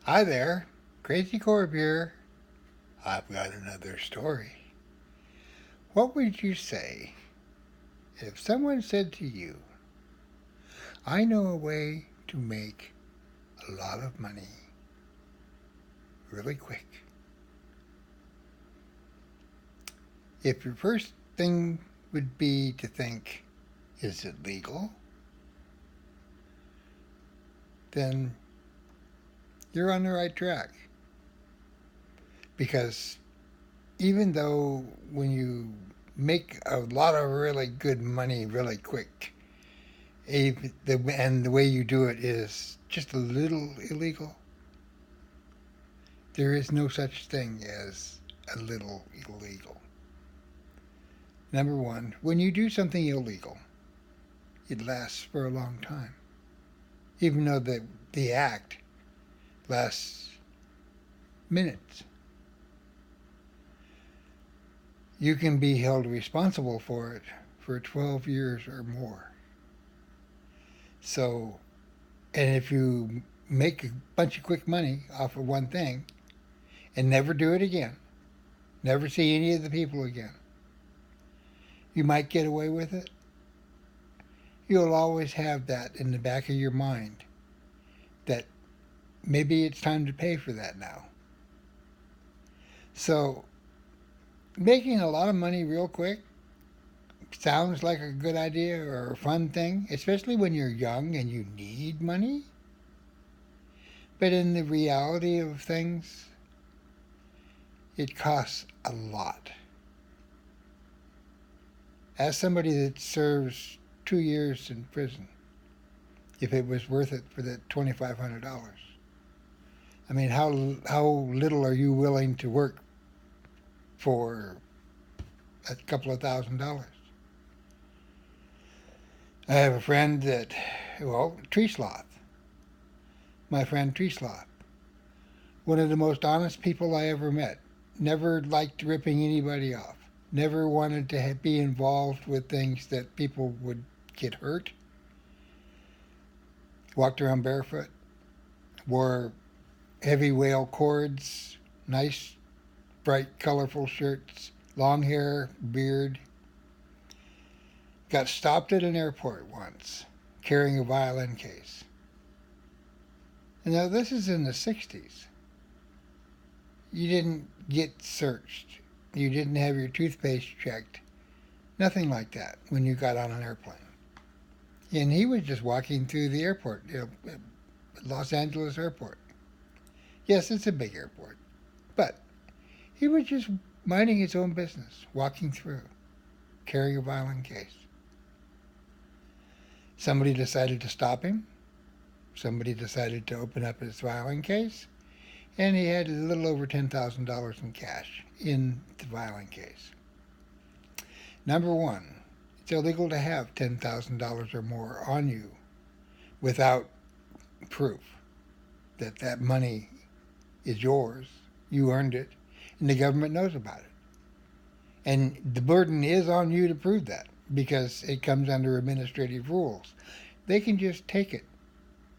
Hi there, Crazy Corb here. I've got another story. What would you say if someone said to you, I know a way to make a lot of money really quick? If your first thing would be to think, is it legal? Then you're on the right track. Because even though when you make a lot of really good money really quick, and the way you do it is just a little illegal, there is no such thing as a little illegal. Number one, when you do something illegal, it lasts for a long time. Even though the act lasts minutes, you can be held responsible for it for 12 years or more. So, and if you make a bunch of quick money off of one thing and never do it again, never see any of the people again, you might get away with it. You'll always have that in the back of your mind that maybe it's time to pay for that now. So, making a lot of money real quick sounds like a good idea or a fun thing, especially when you're young and you need money. But in the reality of things, it costs a lot. As somebody that serves 2 years in prison, if it was worth it for that $2,500. I mean, how little are you willing to work for a couple of $1,000s? I have a friend that, well, Tree Sloth, my friend Tree Sloth, one of the most honest people I ever met. Never liked ripping anybody off. Never wanted to be involved with things that people would get hurt. Walked around barefoot. Wore heavy whale cords. Nice, bright, colorful shirts. Long hair, beard. Got stopped at an airport once, carrying a violin case. And now this is in the 60s. You didn't get searched. You didn't have your toothpaste checked. Nothing like that when you got on an airplane. And he was just walking through the airport, Los Angeles airport. Yes, it's a big airport. But he was just minding his own business, walking through, carrying a violin case. Somebody decided to stop him. Somebody decided to open up his violin case. And he had a little over $10,000 in cash in the violin case. Number one, it's illegal to have $10,000 or more on you without proof that that money is yours. You earned it, and the government knows about it. And the burden is on you to prove that because it comes under administrative rules. They can just take it.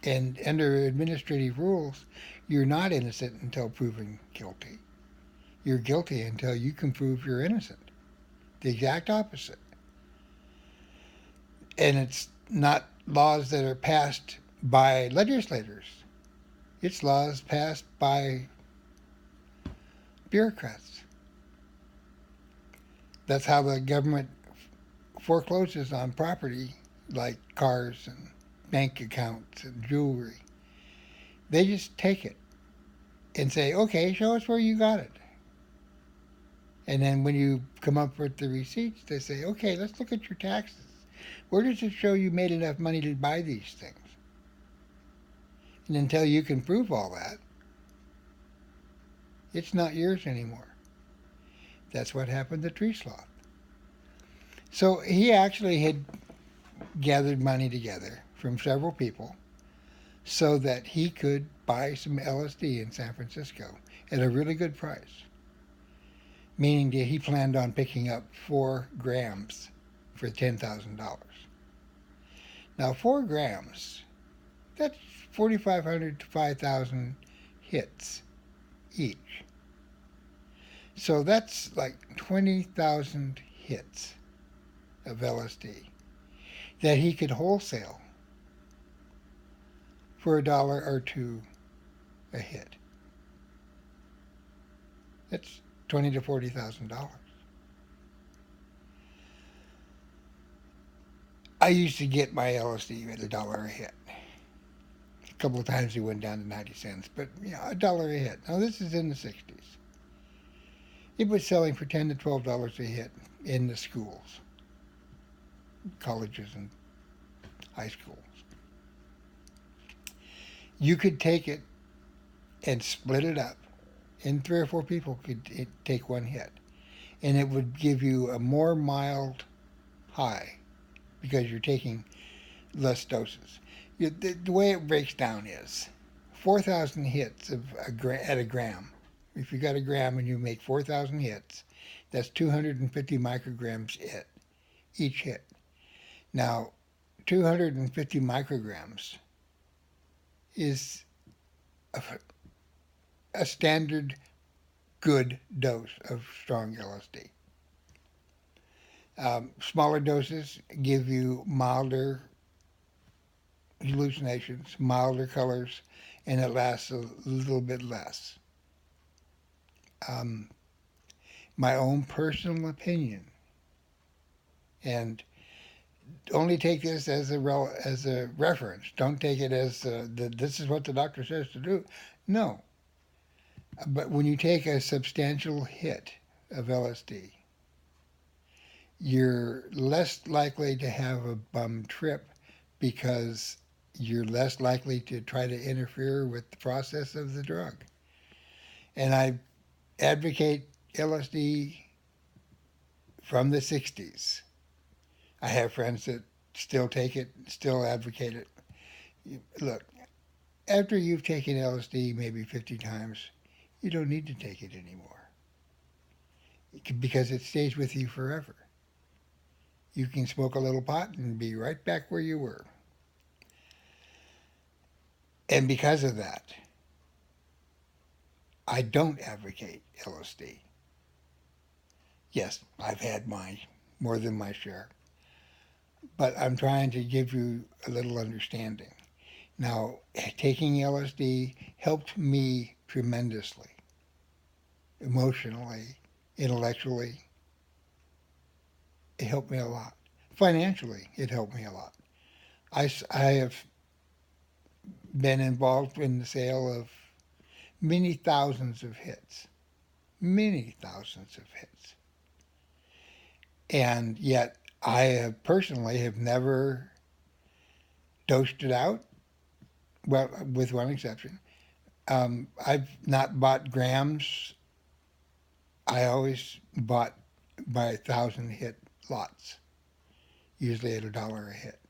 And under administrative rules, you're not innocent until proven guilty. You're guilty until you can prove you're innocent. The exact opposite. And it's not laws that are passed by legislators. It's laws passed by bureaucrats. That's how the government forecloses on property like cars and bank accounts and jewelry. They just take it and say, okay, show us where you got it. And then when you come up with the receipts, they say, okay, let's look at your taxes. Where does it show you made enough money to buy these things? And until you can prove all that, it's not yours anymore. That's what happened to Tree Sloth. So he actually had gathered money together from several people so that he could buy some LSD in San Francisco at a really good price. Meaning that he planned on picking up 4 grams for $10,000. Now 4 grams, that's $4,500 to $5,000 hits each. So that's like 20,000 hits of LSD that he could wholesale for $1 or $2 a hit. That's $20,000 to $40,000. I used to get my LSD at $1 a hit. A couple of times he went down to 90 cents, but $1 a hit. Now this is in the 60s. It was selling for $10 to $12 a hit in the schools, colleges and high schools. You could take it and split it up, and 3 or 4 people could take one hit, and it would give you a more mild high because you're taking less doses. The way it breaks down is 4,000 hits at a gram. If you got a gram and you make 4,000 hits, that's 250 micrograms each hit. Now, 250 micrograms is a standard good dose of strong LSD. Smaller doses give you milder hallucinations, milder colors, and it lasts a little bit less. My own personal opinion, and only take this as a reference. Don't take it as this is what the doctor says to do. No. But when you take a substantial hit of LSD, you're less likely to have a bum trip because you're less likely to try to interfere with the process of the drug. And I advocate LSD from the 60s. I have friends that still take it, still advocate it. Look, after you've taken LSD maybe 50 times, you don't need to take it anymore because it stays with you forever. You can smoke a little pot and be right back where you were. And because of that, I don't advocate LSD. Yes, I've had more than my share. But I'm trying to give you a little understanding. Now, taking LSD helped me tremendously, emotionally, intellectually. It helped me a lot. Financially, it helped me a lot. I have been involved in the sale of many thousands of hits. Many thousands of hits. And yet, I have personally have never dosed it out, well, with one exception. I've not bought grams. I always bought by 1,000 hit lots, usually at $1 a hit.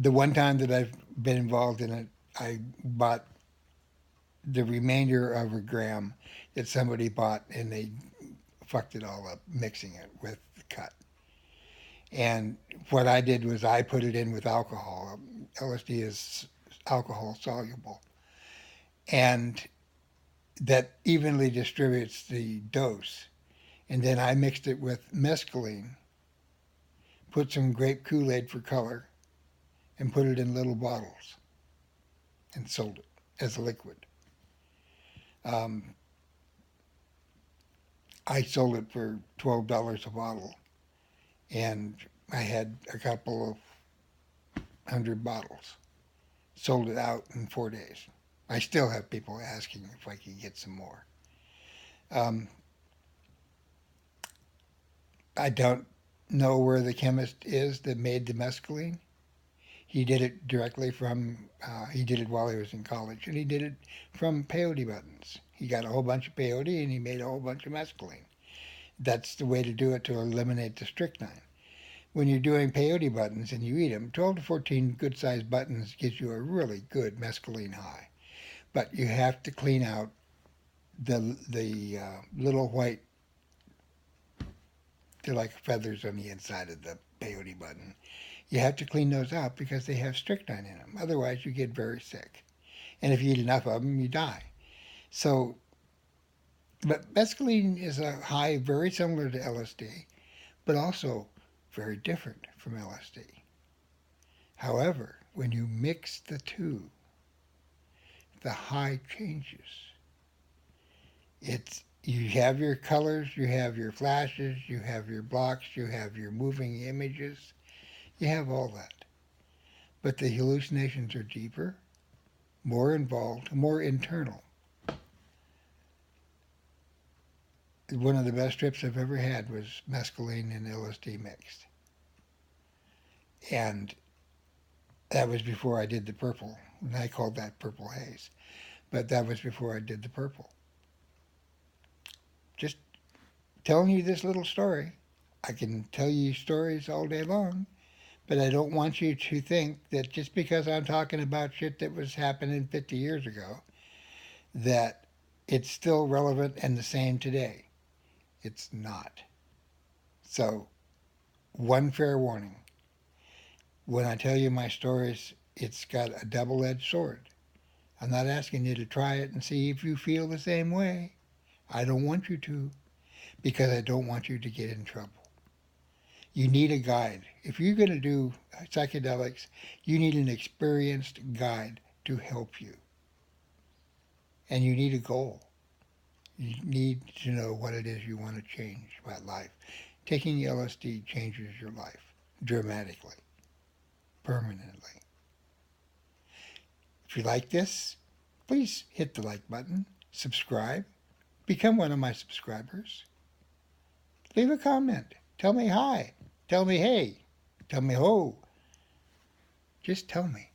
The one time that I've been involved in it, I bought the remainder of a gram that somebody bought, and they fucked it all up, mixing it with the cut. And what I did was I put it in with alcohol. LSD is alcohol soluble. And that evenly distributes the dose. And then I mixed it with mescaline, put some grape Kool-Aid for color, and put it in little bottles and sold it as a liquid. I sold it for $12 a bottle, and I had a couple of 100 bottles. Sold it out in 4 days. I still have people asking if I could get some more. I don't know where the chemist is that made the mescaline. He did it directly from, he did it while he was in college, and he did it from peyote buttons. He got a whole bunch of peyote and he made a whole bunch of mescaline. That's the way to do it to eliminate the strychnine. When you're doing peyote buttons and you eat them, 12 to 14 good-sized buttons gives you a really good mescaline high. But you have to clean out the little white, they're like feathers on the inside of the peyote button. You have to clean those out because they have strychnine in them. Otherwise, you get very sick. And if you eat enough of them, you die. So, but mescaline is a high very similar to LSD, but also very different from LSD. However, when you mix the two, the high changes. It's you have your colors, you have your flashes, you have your blocks, you have your moving images, you have all that. But the hallucinations are deeper, more involved, more internal. One of the best trips I've ever had was mescaline and LSD mixed. And that was before I did the purple. And I called that purple haze. But that was before I did the purple. Just telling you this little story. I can tell you stories all day long, but I don't want you to think that just because I'm talking about shit that was happening 50 years ago, that it's still relevant and the same today. It's not. So, one fair warning. When I tell you my stories, it's got a double-edged sword. I'm not asking you to try it and see if you feel the same way. I don't want you to, because I don't want you to get in trouble. You need a guide. If you're going to do psychedelics, you need an experienced guide to help you. And you need a goal. You need to know what it is you want to change about life. Taking LSD changes your life dramatically, permanently. If you like this, please hit the like button, subscribe, become one of my subscribers. Leave a comment. Tell me hi. Tell me hey. Tell me ho. Just tell me.